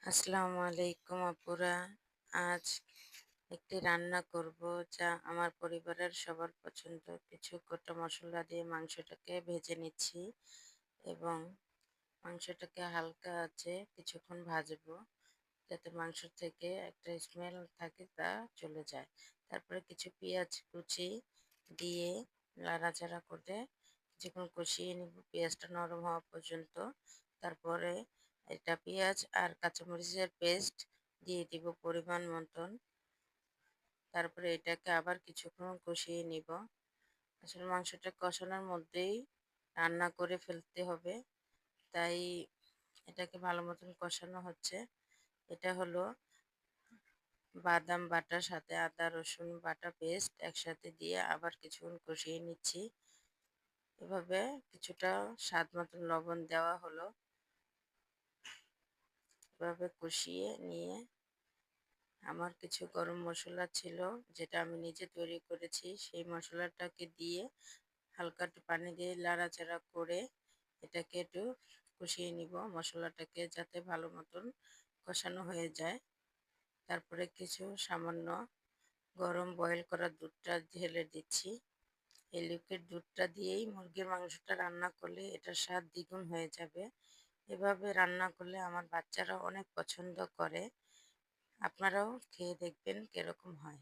আসসালামু আলাইকুম আপুরা। আজ একটি রান্না করব যা আমার পরিবারের সবার পছন্দ। কিছু গোটা মশলা দিয়ে মাংসটাকে ভেজে নিচ্ছি এবং মাংসটাকে হালকা আঁচে কিছুক্ষণ ভাজবো যাতে মাংস থেকে একটা স্মেল থাকে তা চলে যায়। তারপরে কিছু পেঁয়াজ কুচি দিয়ে নাড়াচাড়া করে কিছুক্ষণ কষিয়ে নিব পেঁয়াজটা নরম হওয়া পর্যন্ত। তারপরে এটা পেঁয়াজ আর কাঁচামরিচের পেস্ট দিয়ে দিব পরিমাণ মতন। তারপরে এটাকে আবার কিছুক্ষণ কষিয়ে নিব। আসলে মাংসটা কষানোর মধ্যেই রান্না করে ফেলতে হবে, তাই এটাকে ভালো মতন কষানো হচ্ছে। এটা হলো বাদাম বাটার সাথে আদা রসুন বাটা পেস্ট একসাথে দিয়ে আবার কিছুক্ষণ কষিয়ে নিচ্ছি। এভাবে কিছুটা স্বাদ মতন লবণ দেওয়া হলো। এভাবে কষিয়ে নিয়ে আমার কিছু গরম মশলা ছিল যেটা আমি নিজে তৈরি করেছি, সেই মশলাটাকে দিয়ে হালকা একটু পানি দিয়ে নাড়াচাড়া করে এটাকে একটু কষিয়ে নিব মশলাটাকে যাতে ভালো মতন কষানো হয়ে যায়। তারপরে কিছু সামান্য গরম বয়েল করা দুধটা ঢেলে দিচ্ছি। এই লিকুইড দুধটা দিয়েই মুরগির মাংসটা রান্না করলে এটার স্বাদ দ্বিগুণ হয়ে যাবে। এভাবে রান্না করলে আমার বাচ্চারা অনেক পছন্দ করে। আপনারাও খেয়ে দেখবেন কিরকম হয়।